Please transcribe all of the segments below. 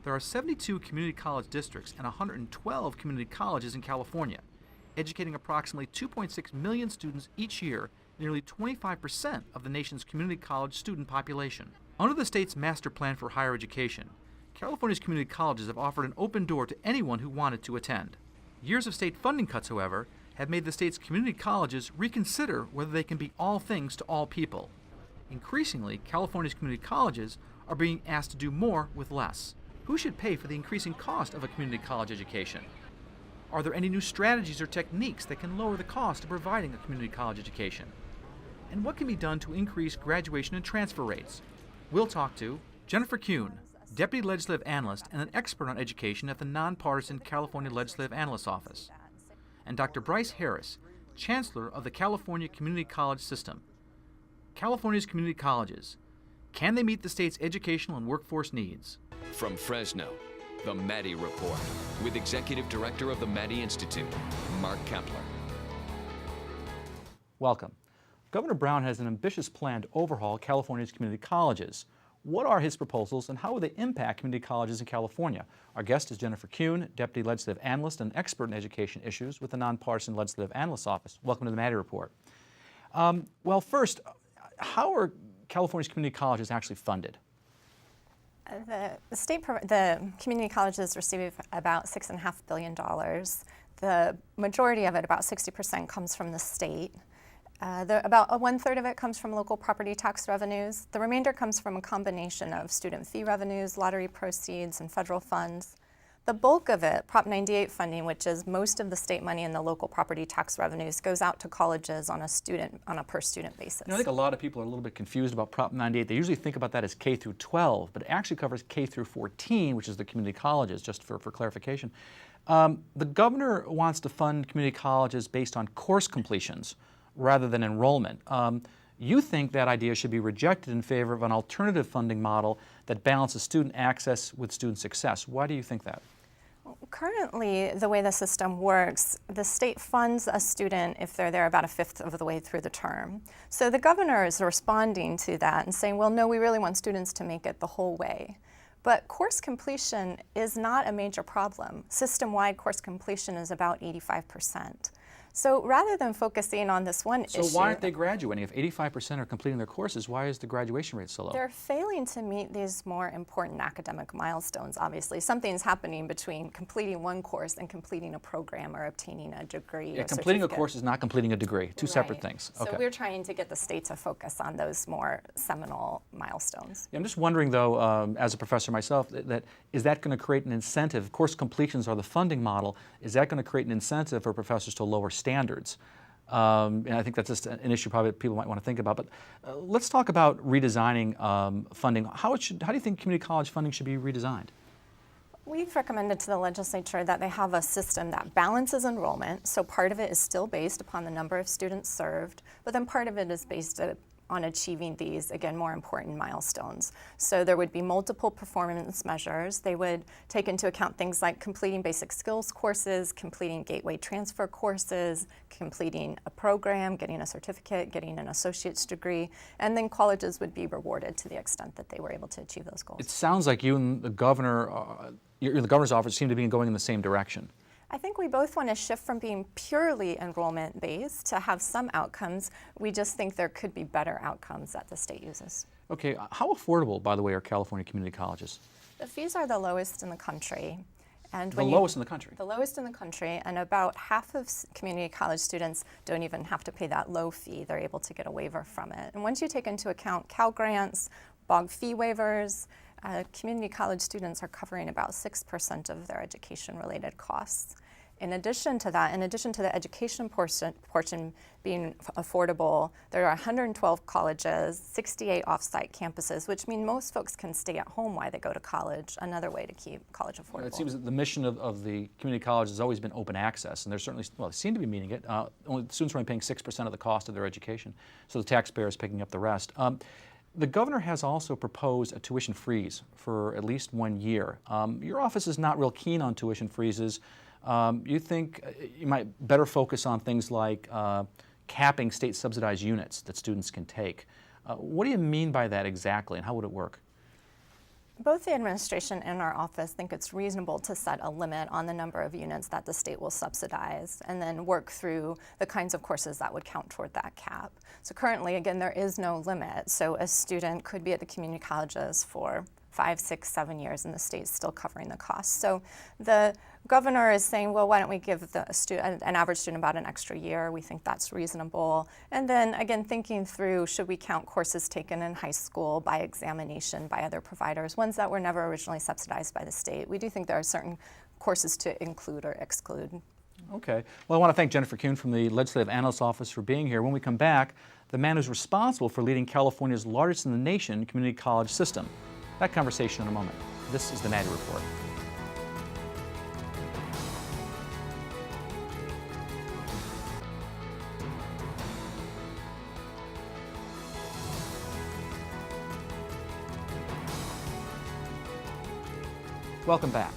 There are 72 community college districts and 112 community colleges in California, educating approximately 2.6 million students each year, nearly 25% of the nation's community college student population. Under the state's master plan for higher education, California's community colleges have offered an open door to anyone who wanted to attend. Years of state funding cuts, however, have made the state's community colleges reconsider whether they can be all things to all people. Increasingly, California's community colleges are being asked to do more with less. Who should pay for the increasing cost of a community college education? Are there any new strategies or techniques that can lower the cost of providing a community college education? And what can be done to increase graduation and transfer rates? We'll talk to Jennifer Kuhn, Deputy Legislative Analyst and an expert on education at the nonpartisan California Legislative Analyst Office, and Dr. Brice Harris, Chancellor of the California Community College System. California's community colleges, can they meet the state's educational and workforce needs? From Fresno, the Maddy Report, with Executive Director of the Maddy Institute, Mark Kepler. Welcome. Governor Brown has an ambitious plan to overhaul California's community colleges. What are his proposals and how will they impact community colleges in California? Our guest is Jennifer Kuhn, Deputy Legislative Analyst and expert in education issues with the nonpartisan Legislative Analyst Office. Welcome to the Maddy Report. Well, first, how are California's community colleges actually funded? The community colleges receive about $6.5 billion. The majority of it, about 60%, comes from the state. About 1/3 of it comes from local property tax revenues. The remainder comes from a combination of student fee revenues, lottery proceeds, and federal funds. The bulk of it, Prop 98 funding, which is most of the state money and the local property tax revenues, goes out to colleges on a per student basis. I think a lot of people are a little bit confused about Prop 98. They usually think about that as K through 12, but it actually covers K through 14, which is the community colleges, just for clarification. The governor wants to fund community colleges based on course completions rather than enrollment. You think that idea should be rejected in favor of an alternative funding model that balances student access with student success. Why do you think that? Currently, the way the system works, the state funds a student if they're there about 1/5 of the way through the term. So the governor is responding to that and saying, well, no, we really want students to make it the whole way. But course completion is not a major problem. System-wide course completion is about 85%. So rather than focusing on this one issue... So why aren't they graduating? If 85% are completing their courses, why is the graduation rate so low? They're failing to meet these more important academic milestones, obviously. Something's happening between completing one course and completing a program or obtaining a degree or completing a certificate. course is not completing a degree. Two separate things. So we're trying to get the state to focus on those more seminal milestones. I'm just wondering, though, as a professor myself, is that going to create an incentive? Course completions are the funding model. Is that going to create an incentive for professors to lower standards? And I think that's just an issue probably people might want to think about. But let's talk about redesigning funding. How do you think community college funding should be redesigned? We've recommended to the legislature that they have a system that balances enrollment. So part of it is still based upon the number of students served, but then part of it is based on achieving these, again, more important milestones. So there would be multiple performance measures. They would take into account things like completing basic skills courses, completing gateway transfer courses, completing a program, getting a certificate, getting an associate's degree, and then colleges would be rewarded to the extent that they were able to achieve those goals. It sounds like you and the governor, the governor's office seem to be going in the same direction. I think we both want to shift from being purely enrollment-based to have some outcomes. We just think there could be better outcomes that the state uses. Okay, how affordable, by the way, are California community colleges? The fees are the lowest in the country. And the lowest in the country? The lowest in the country, and about half of community college students don't even have to pay that low fee. They're able to get a waiver from it. And once you take into account Cal grants, BOG fee waivers, community college students are covering about 6% of their education-related costs. In addition to that, in addition to the education portion being affordable, there are 112 colleges, 68 off-site campuses, which mean most folks can stay at home while they go to college, another way to keep college affordable. It seems that the mission of the community college has always been open access, and they're certainly, well, they seem to be meeting it. Students are only paying 6% of the cost of their education, so the taxpayer is picking up the rest. The governor has also proposed a tuition freeze for at least 1 year. Your office is not real keen on tuition freezes. You think you might better focus on things like capping state subsidized units that students can take. What do you mean by that exactly, and how would it work? Both the administration and our office think it's reasonable to set a limit on the number of units that the state will subsidize and then work through the kinds of courses that would count toward that cap. So currently, again, there is no limit. So a student could be at the community colleges for 5, 6, 7 years, and the state's still covering the cost. So the governor is saying, well, why don't we give an average student about an extra year? We think that's reasonable. And then again, thinking through, should we count courses taken in high school by examination by other providers, ones that were never originally subsidized by the state? We do think there are certain courses to include or exclude. Okay. Well, I want to thank Jennifer Kuhn from the Legislative Analyst Office for being here. When we come back, the man who's responsible for leading California's largest in the nation community college system. That conversation in a moment. This is the Maddy Report. Welcome back.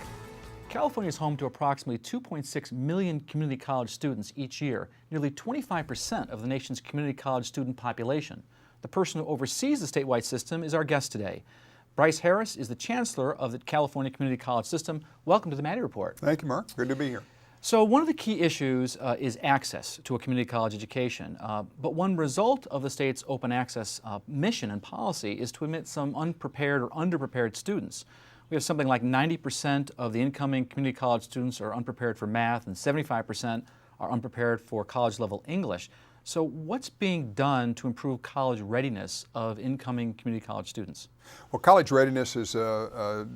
California is home to approximately 2.6 million community college students each year, nearly 25% of the nation's community college student population. The person who oversees the statewide system is our guest today. Brice Harris is the Chancellor of the California Community College System. Welcome to the Maddy Report. Thank you, Mark. Good to be here. So one of the key issues is access to a community college education. But one result of the state's open access mission and policy is to admit some unprepared or underprepared students. We have something like 90% of the incoming community college students are unprepared for math and 75% are unprepared for college-level English. So what's being done to improve college readiness of incoming community college students? Well, college readiness is a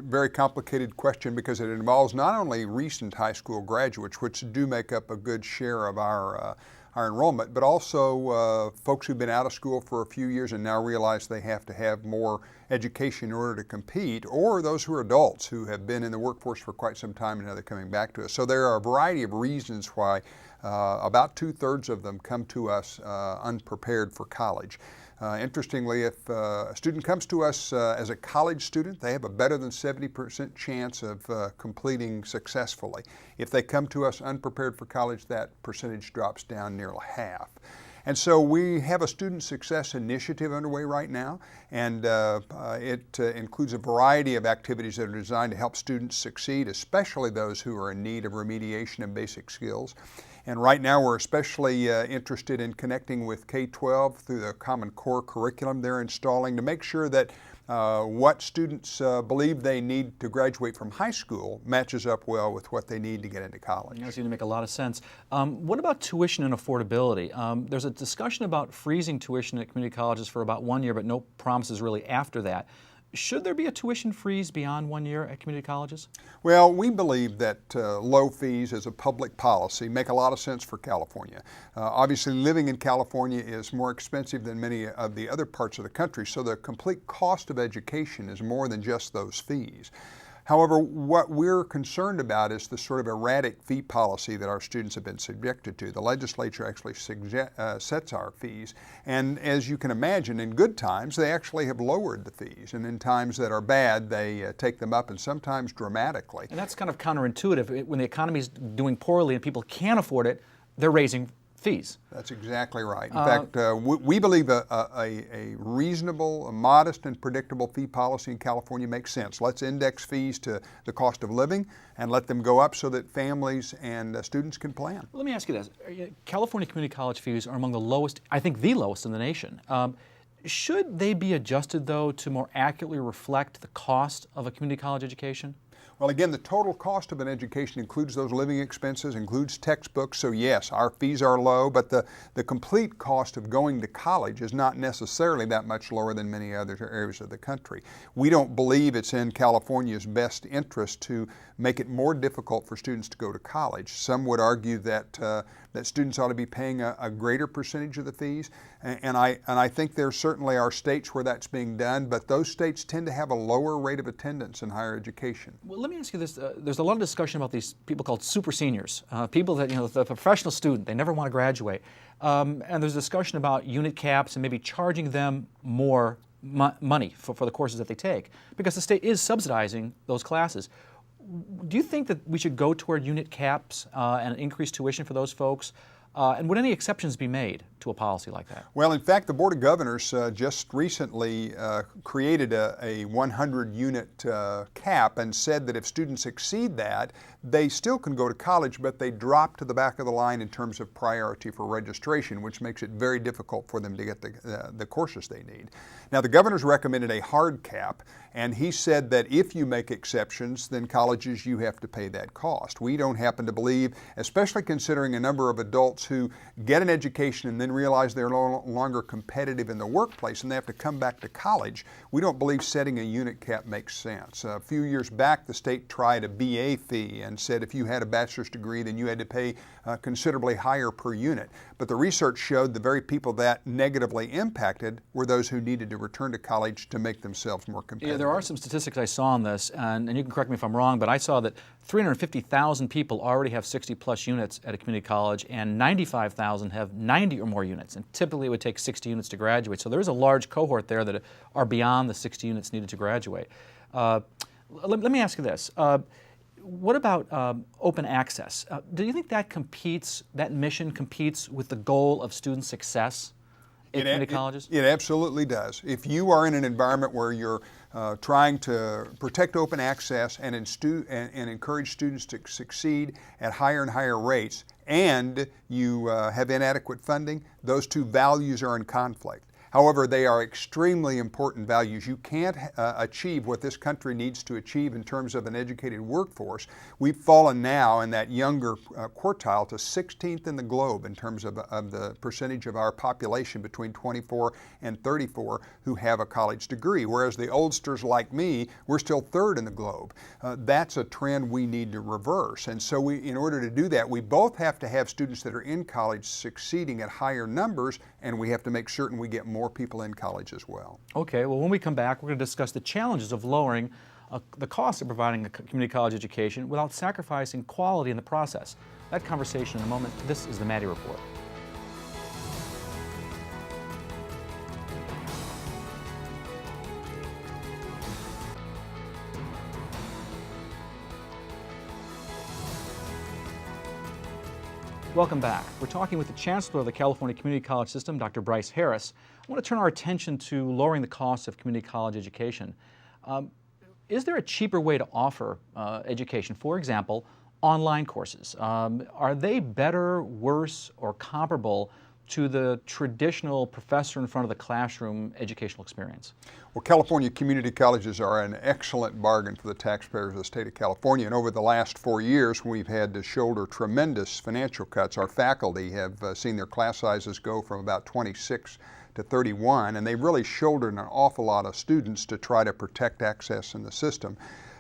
very complicated question because it involves not only recent high school graduates, which do make up a good share of our enrollment, but also folks who've been out of school for a few years and now realize they have to have more education in order to compete, or those who are adults who have been in the workforce for quite some time and now they're coming back to us. So there are a variety of reasons why about 2/3 of them come to us unprepared for college. Interestingly, if a student comes to us as a college student, they have a better than 70% chance of completing successfully. If they come to us unprepared for college, that percentage drops down nearly half. And so we have a student success initiative underway right now, and it includes a variety of activities that are designed to help students succeed, especially those who are in need of remediation and basic skills. And right now we're especially interested in connecting with K-12 through the Common Core curriculum they're installing to make sure that what students believe they need to graduate from high school matches up well with what they need to get into college. That seems to make a lot of sense. What about tuition and affordability? There's a discussion about freezing tuition at community colleges for about 1 year, but no promises really after that. Should there be a tuition freeze beyond 1 year at community colleges? Well, we believe that low fees as a public policy make a lot of sense for California. Obviously, living in California is more expensive than many of the other parts of the country, so the complete cost of education is more than just those fees. However, what we're concerned about is the sort of erratic fee policy that our students have been subjected to. The legislature actually sets our fees, and as you can imagine, in good times they actually have lowered the fees, and in times that are bad they take them up, and sometimes dramatically. And that's kind of counterintuitive. When the economy is doing poorly and people can't afford it, they're raising fees. That's exactly right. In fact, we believe a reasonable, a modest and predictable fee policy in California makes sense. Let's index fees to the cost of living and let them go up so that families and students can plan. Let me ask you this. California community college fees are among the lowest, I think the lowest in the nation. Should they be adjusted, though, to more accurately reflect the cost of a community college education? Well, again, the total cost of an education includes those living expenses, includes textbooks, so yes, our fees are low, but the complete cost of going to college is not necessarily that much lower than many other areas of the country. We don't believe it's in California's best interest to make it more difficult for students to go to college. Some would argue that students ought to be paying a greater percentage of the fees, and I think there certainly are states where that's being done, but those states tend to have a lower rate of attendance in higher education. Well, let me ask you this. There's a lot of discussion about these people called super seniors, people that, the professional student, they never want to graduate. And there's discussion about unit caps and maybe charging them more money for the courses that they take, because the state is subsidizing those classes. Do you think that we should go toward unit caps and increase tuition for those folks? And would any exceptions be made to a policy like that? Well, in fact, the Board of Governors just recently created a 100-unit cap and said that if students exceed that, they still can go to college, but they drop to the back of the line in terms of priority for registration, which makes it very difficult for them to get the courses they need. Now, the governors recommended a hard cap, and he said that if you make exceptions, then colleges, you have to pay that cost. We don't happen to believe, especially considering a number of adults who get an education and then realize they're no longer competitive in the workplace and they have to come back to college, we don't believe setting a unit cap makes sense. A few years back, the state tried a BA fee and said if you had a bachelor's degree, then you had to pay considerably higher per unit. But the research showed the very people that negatively impacted were those who needed to return to college to make themselves more competitive. Yeah, there are some statistics I saw on this, and you can correct me if I'm wrong, but I saw that 350,000 people already have 60-plus units at a community college, and 95,000 have 90 or more units, and typically it would take 60 units to graduate. So there is a large cohort there that are beyond the 60 units needed to graduate. Let me ask you this. What about open access? Do you think that mission competes with the goal of student success in community colleges? It absolutely does. If you are in an environment where you're trying to protect open access and encourage students to succeed at higher and higher rates, and you have inadequate funding, those two values are in conflict. However, they are extremely important values. You can't achieve what this country needs to achieve in terms of an educated workforce. We've fallen now in that younger quartile to 16th in the globe in terms of the percentage of our population between 24 and 34 who have a college degree, whereas the oldsters like me, we're still third in the globe. That's a trend we need to reverse. And so in order to do that, we both have to have students that are in college succeeding at higher numbers, and we have to make certain we get more people in college as well. Okay, well, when we come back, we're going to discuss the challenges of lowering the cost of providing a community college education without sacrificing quality in the process. That conversation in a moment. This is the Maddy Report. Welcome back. We're talking with the Chancellor of the California Community College System, Dr. Brice Harris. I want to turn our attention to lowering the cost of community college education. Is there a cheaper way to offer education? For example, online courses. Are they better, worse, or comparable to the traditional professor in front of the classroom educational experience? Well, California community colleges are an excellent bargain for the taxpayers of the state of California. And over the last 4 years, we've had to shoulder tremendous financial cuts. Our faculty have seen their class sizes go from about 26 to 31, and they've really shouldered an awful lot of students to try to protect access in the system.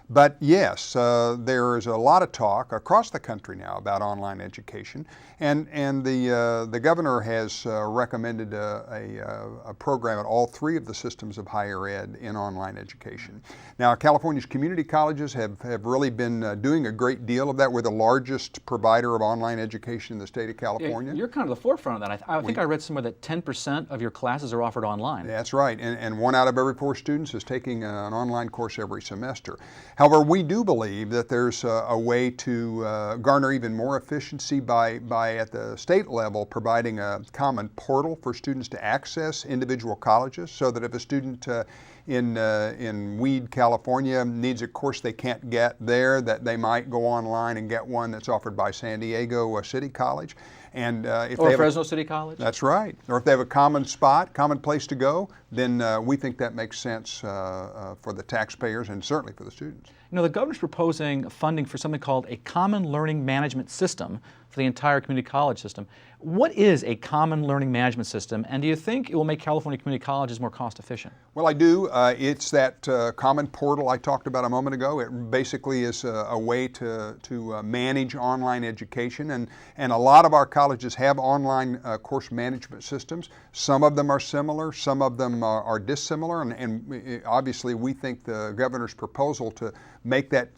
But yes, there is a lot of talk across the country now about online education, and the governor has recommended a program at all three of the systems of higher ed in online education. Now, California's community colleges have really been doing a great deal of that. We're the largest provider of online education in the state of California. Yeah, you're kind of the forefront of that. I think I read somewhere that 10% of your classes are offered online. That's right, and 1 out of every 4 students is taking an online course every semester. However, we do believe that there's a way to garner even more efficiency by at the state level providing a common portal for students to access individual colleges, so that if a student in Weed, California needs a course they can't get there, that they might go online and get one that's offered by San Diego City College. And if or they have Fresno City College? That's right. Or if they have a common spot, common place to go, then we think that makes sense for the taxpayers and certainly for the students. You know, the governor's proposing funding for something called a common learning management system for the entire community college system. What is a common learning management system, and do you think it will make California community colleges more cost efficient? Well, I do. It's that common portal I talked about a moment ago. It basically is a way to manage online education, and a lot of our colleges have online course management systems. Some of them are similar, some of them are dissimilar, and obviously we think the governor's proposal to make that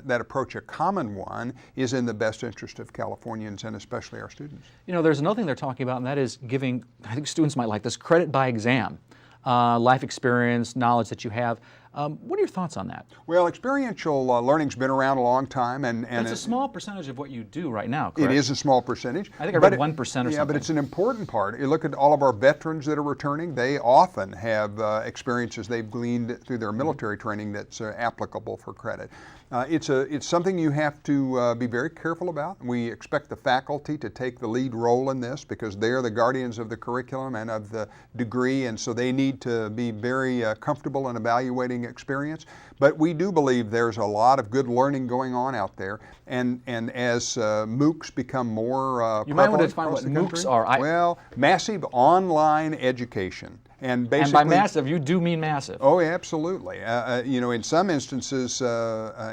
approach a common one is in the best interest of Californians and especially our students. You know, there's another thing they're talking about, and that is giving, I think students might like this, credit by exam. Life experience, knowledge that you have. What are your thoughts on that? Well, experiential learning's been around a long time, and It's a small percentage of what you do right now, correct? it is a small percentage. I think I read 1% or something. Yeah, but it's an important part. You look at all of our veterans that are returning, they often have experiences they've gleaned through their military training that's applicable for credit. It's something you have to be very careful about. We expect the faculty to take the lead role in this because they're the guardians of the curriculum and of the degree, and so they need to be very comfortable in evaluating experience. But we do believe there's a lot of good learning going on out there, and as MOOCs become more you might want to prevalent define across what the MOOCs country, are. Well, massive online education. And And by massive, you do mean massive. Oh, absolutely. In some instances,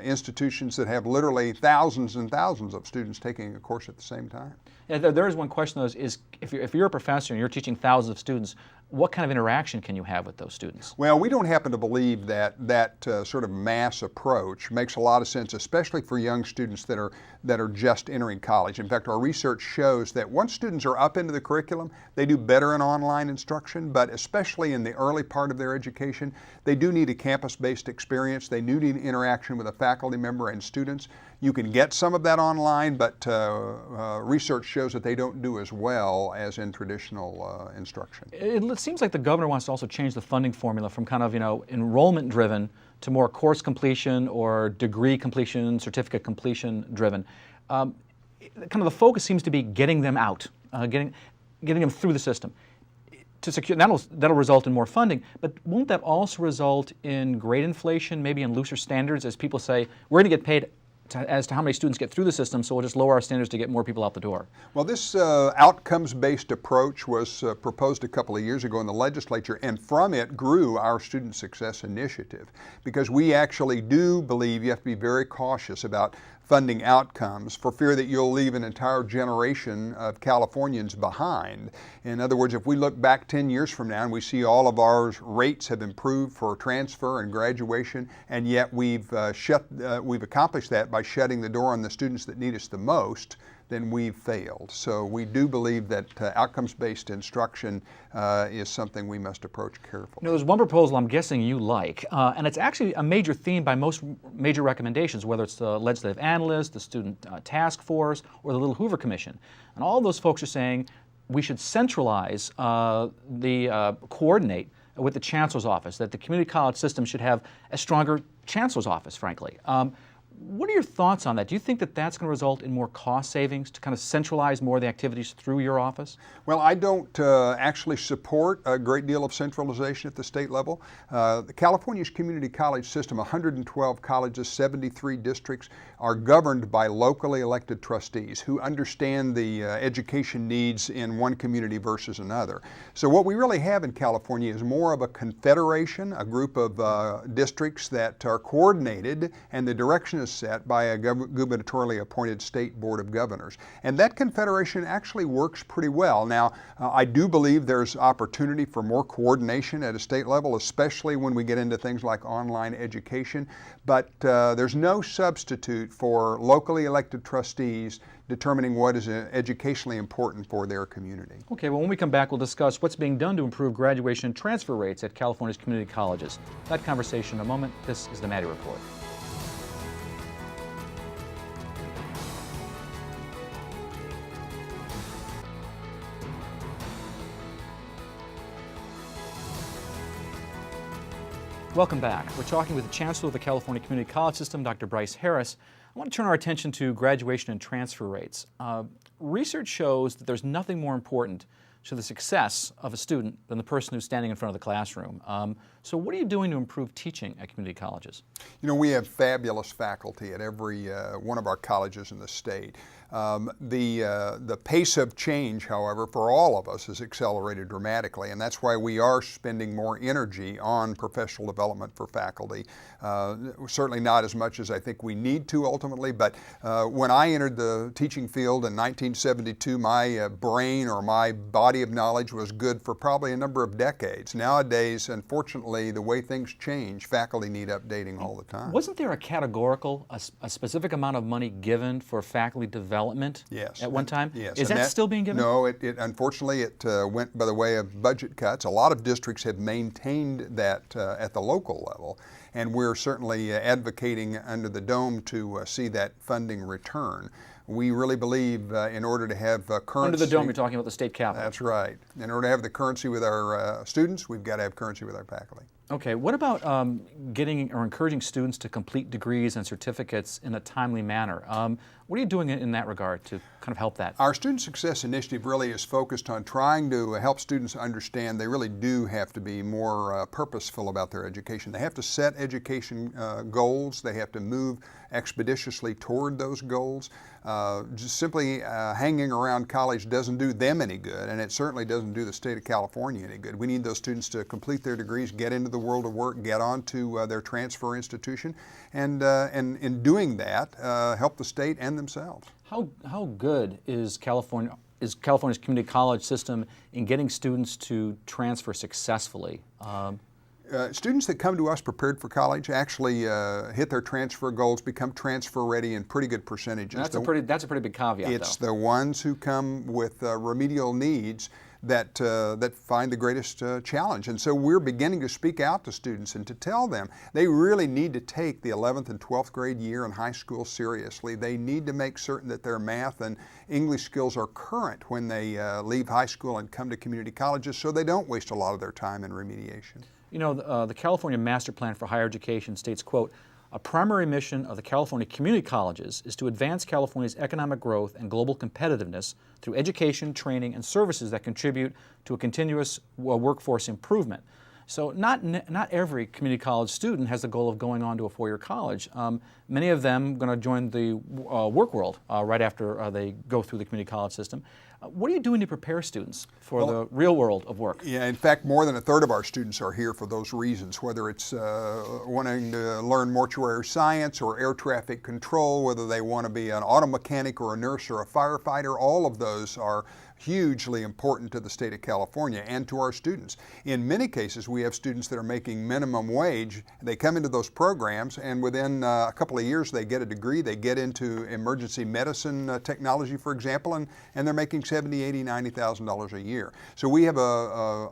institutions that have literally thousands and thousands of students taking a course at the same time. Yeah, there is one question, though, is if you're a professor and you're teaching thousands of students, what kind of interaction can you have with those students? Well, we don't happen to believe that sort of mass approach makes a lot of sense, especially for young students that are just entering college. In fact, our research shows that once students are up into the curriculum, they do better in online instruction, but especially in the early part of their education, they do need a campus-based experience. They do need interaction with a faculty member and students. You can get some of that online, but research shows that they don't do as well as in traditional instruction. It seems like the governor wants to also change the funding formula from kind of, enrollment driven to more course completion or degree completion, certificate completion driven. Kind of the focus seems to be getting them out, getting them through the system. To secure, that'll result in more funding, but won't that also result in grade inflation, maybe in looser standards, as people say, we're going to get paid as to how many students get through the system, so we'll just lower our standards to get more people out the door? Well, this outcomes-based approach was proposed a couple of years ago in the legislature, and from it grew our Student Success Initiative, because we actually do believe you have to be very cautious about funding outcomes for fear that you'll leave an entire generation of Californians behind. In other words, if we look back 10 years from now and we see all of our rates have improved for transfer and graduation, and yet we've accomplished that by shutting the door on the students that need us the most, then we've failed. So we do believe that outcomes-based instruction is something we must approach carefully. There's one proposal I'm guessing you like, and it's actually a major theme by most major recommendations, whether it's the Legislative Analyst, the Student Task Force, or the Little Hoover Commission. And all those folks are saying we should centralize coordinate with the Chancellor's office, that the community college system should have a stronger Chancellor's office, frankly. What are your thoughts on that? Do you think that that's going to result in more cost savings to kind of centralize more of the activities through your office? Well, I don't actually support a great deal of centralization at the state level. California's community college system, 112 colleges, 73 districts, are governed by locally elected trustees who understand the education needs in one community versus another. So what we really have in California is more of a confederation, a group of districts that are coordinated, and the direction is set by a gubernatorially appointed state board of governors. And that confederation actually works pretty well. Now, I do believe there's opportunity for more coordination at a state level, especially when we get into things like online education, but there's no substitute for locally elected trustees determining what is educationally important for their community. Okay, well, when we come back, we'll discuss what's being done to improve graduation and transfer rates at California's community colleges. That conversation in a moment. This is the Maddy Report. Welcome back. We're talking with the Chancellor of the California Community College System, Dr. Brice Harris. I want to turn our attention to graduation and transfer rates. Research shows that there's nothing more important to the success of a student than the person who's standing in front of the classroom. So what are you doing to improve teaching at community colleges? We have fabulous faculty at every one of our colleges in the state. The pace of change, however, for all of us has accelerated dramatically, and that's why we are spending more energy on professional development for faculty. Certainly not as much as I think we need to ultimately, but when I entered the teaching field in 1972, my brain or my body of knowledge was good for probably a number of decades. Nowadays, unfortunately, the way things change, faculty need updating all the time. Wasn't there a categorical, a specific amount of money given for faculty development development Yes. at one time. Yes. Is And that still being given? No, unfortunately it went by the way of budget cuts. A lot of districts have maintained that at the local level, and we're certainly advocating under the dome to see that funding return. We really believe in order to have currency. Under the dome, you're talking about the state capitol. That's right. In order to have the currency with our students, we've got to have currency with our faculty. Okay, what about getting or encouraging students to complete degrees and certificates in a timely manner? What are you doing in that regard to kind of help that? Our Student Success Initiative really is focused on trying to help students understand they really do have to be more purposeful about their education. They have to set education goals. They have to move expeditiously toward those goals. Just simply hanging around college doesn't do them any good, and it certainly doesn't do the state of California any good. We need those students to complete their degrees, get into the world of work, get on to their transfer institution, and in doing that, help the state and themselves. How good is California's community college system in getting students to transfer successfully? Students that come to us prepared for college actually hit their transfer goals, become transfer ready in pretty good percentages. That's a pretty big caveat, It's though. the ones who come with remedial needs that find the greatest challenge. And so we're beginning to speak out to students and to tell them they really need to take the 11th and 12th grade year in high school seriously. They need to make certain that their math and English skills are current when they leave high school and come to community colleges, so they don't waste a lot of their time in remediation. You know, the California Master Plan for Higher Education states, quote, "A primary mission of the California community colleges is to advance California's economic growth and global competitiveness through education, training, and services that contribute to a continuous workforce improvement." So not every community college student has the goal of going on to a four-year college. Many of them are going to join the work world right after they go through the community college system. What are you doing to prepare students for the real world of work? Yeah, in fact, more than a third of our students are here for those reasons, whether it's wanting to learn mortuary science or air traffic control, whether they want to be an auto mechanic or a nurse or a firefighter. All of those are hugely important to the state of California and to our students. In many cases, we have students that are making minimum wage. They come into those programs, and within a couple of years, they get a degree. They get into emergency medicine technology, for example, and they're making $70,000, $80,000, $90,000 a year. So we have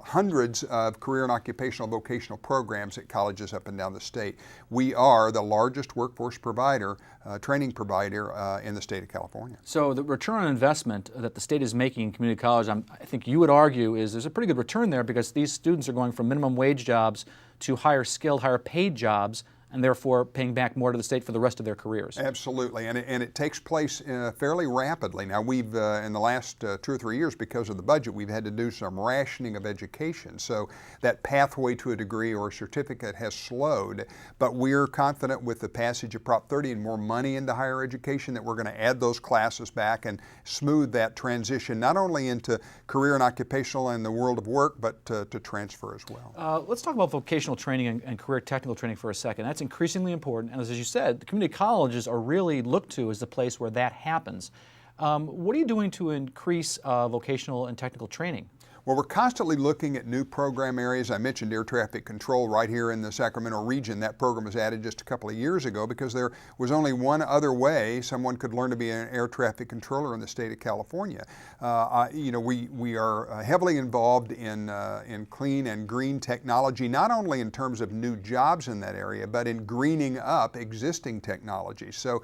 hundreds of career and occupational vocational programs at colleges up and down the state. We are the largest workforce provider, training provider in the state of California. So the return on investment that the state is making in community college, I think you would argue, is there's a pretty good return there because these students are going from minimum wage jobs to higher skilled, higher paid jobs, and therefore paying back more to the state for the rest of their careers. Absolutely, and it takes place fairly rapidly. Now we've, in the last 2 or 3 years, because of the budget, we've had to do some rationing of education. So that pathway to a degree or a certificate has slowed, but we're confident with the passage of Prop 30 and more money into higher education that we're going to add those classes back and smooth that transition, not only into career and occupational and the world of work, but to transfer as well. Let's talk about vocational training and career technical training for a second. That's increasingly important, and as you said, the community colleges are really looked to as the place where that happens. What are you doing to increase vocational and technical training? Well, we're constantly looking at new program areas. I mentioned air traffic control right here in the Sacramento region. That program was added just a couple of years ago because there was only one other way someone could learn to be an air traffic controller in the state of California. We are heavily involved in clean and green technology, not only in terms of new jobs in that area, but in greening up existing technologies. So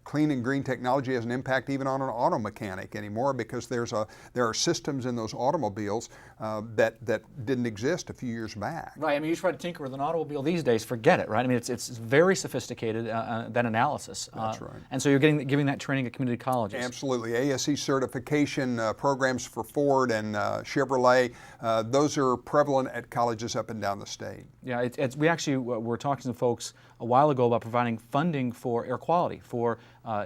clean and green technology has an impact even on an auto mechanic anymore because there are systems in those automobiles that didn't exist a few years back. Right. I mean, you try to tinker with an automobile these days, forget it. Right. I mean, it's very sophisticated that analysis. That's right. And so you're giving that training at community colleges. Absolutely. ASE certification programs for Ford and Chevrolet. Those are prevalent at colleges up and down the state. Yeah. We actually were talking to folks a while ago about providing funding for air quality, for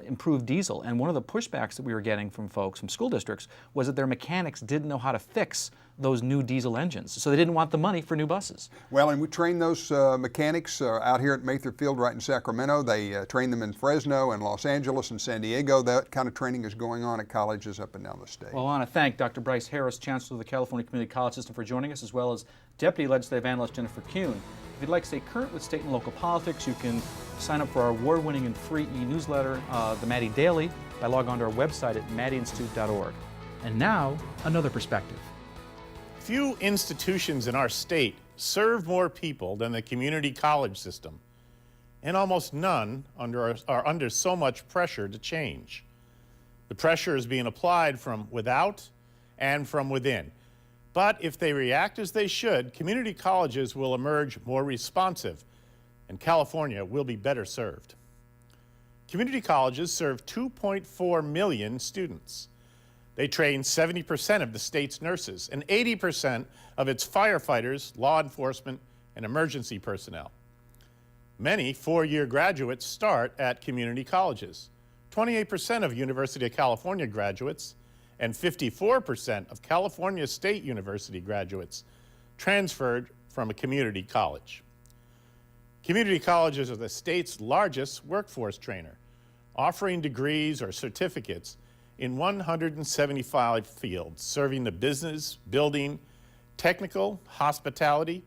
improved diesel. And one of the pushbacks that we were getting from folks, from school districts, was that their mechanics didn't know how to fix those new diesel engines. So they didn't want the money for new buses. Well, and we train those mechanics out here at Mather Field right in Sacramento. They train them in Fresno and Los Angeles and San Diego. That kind of training is going on at colleges up and down the state. Well, I want to thank Dr. Brice Harris, Chancellor of the California Community College System, for joining us, as well as Deputy Legislative Analyst Jennifer Kuhn. If you'd like to stay current with state and local politics, you can sign up for our award-winning and free e-newsletter, the Maddy Daily, by logging on to our website at maddyinstitute.org. And now, another perspective. Few institutions in our state serve more people than the community college system, and almost none are under so much pressure to change. The pressure is being applied from without and from within. But if they react as they should, community colleges will emerge more responsive, and California will be better served. Community colleges serve 2.4 million students. They train 70% of the state's nurses and 80% of its firefighters, law enforcement, and emergency personnel. Many four-year graduates start at community colleges. 28% of University of California graduates and 54% of California State University graduates transferred from a community college. Community colleges are the state's largest workforce trainer, offering degrees or certificates in 175 fields, serving the business, building, technical, hospitality,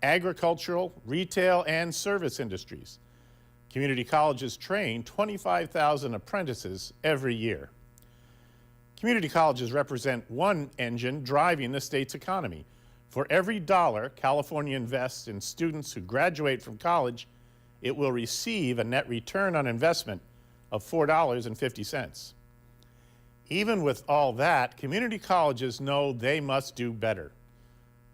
agricultural, retail, and service industries. Community colleges train 25,000 apprentices every year. Community colleges represent one engine driving the state's economy. For every dollar California invests in students who graduate from college, it will receive a net return on investment of $4.50. Even with all that, community colleges know they must do better.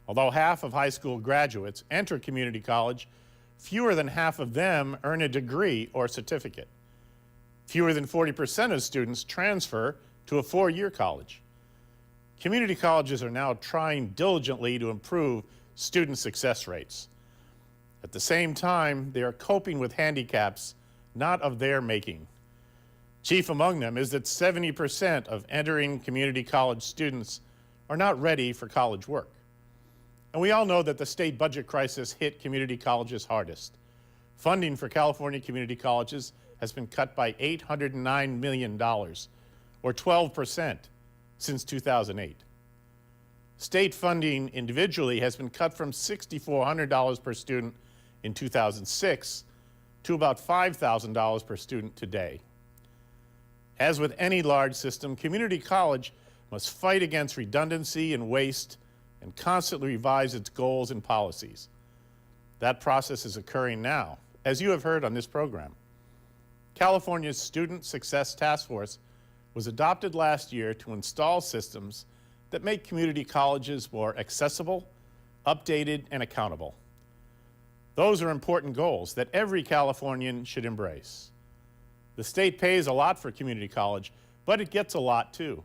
Although half of high school graduates enter community college, fewer than half of them earn a degree or certificate. Fewer than 40% of students transfer to a four-year college. Community colleges are now trying diligently to improve student success rates. At the same time, they are coping with handicaps not of their making. Chief among them is that 70% of entering community college students are not ready for college work. And we all know that the state budget crisis hit community colleges hardest. Funding for California community colleges has been cut by $809 million, or 12%, since 2008. State funding individually has been cut from $6,400 per student in 2006 to about $5,000 per student today. As with any large system, community college must fight against redundancy and waste and constantly revise its goals and policies. That process is occurring now, as you have heard on this program. California's Student Success Task Force was adopted last year to install systems that make community colleges more accessible, updated, and accountable. Those are important goals that every Californian should embrace. The state pays a lot for community college, but it gets a lot too.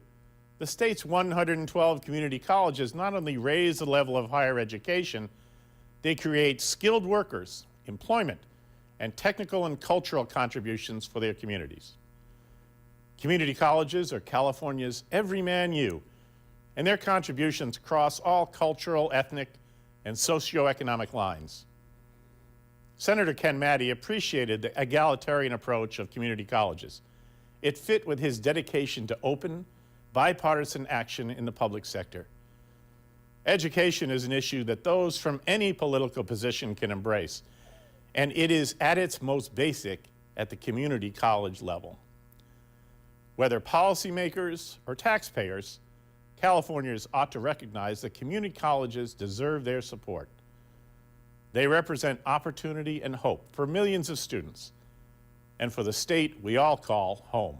The state's 112 community colleges not only raise the level of higher education, they create skilled workers, employment, and technical and cultural contributions for their communities. Community colleges are California's everyman you, and their contributions cross all cultural, ethnic, and socioeconomic lines. Senator Ken Maddy appreciated the egalitarian approach of community colleges. It fit with his dedication to open, bipartisan action in the public sector. Education is an issue that those from any political position can embrace, and it is at its most basic at the community college level. Whether policymakers or taxpayers, Californians ought to recognize that community colleges deserve their support. They represent opportunity and hope for millions of students, and for the state we all call home.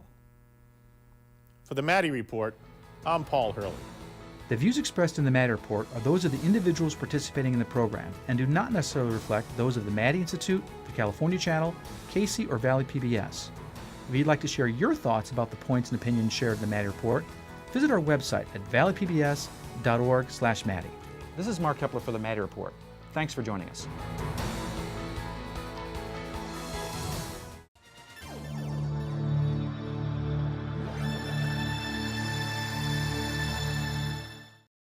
For the Maddy Report, I'm Paul Hurley. The views expressed in the Maddy Report are those of the individuals participating in the program and do not necessarily reflect those of the Maddy Institute, the California Channel, Casey, or Valley PBS. If you'd like to share your thoughts about the points and opinions shared in the Maddy Report, visit our website at valleypbs.org/Maddy. This is Mark Kepler for the Maddy Report. Thanks for joining us.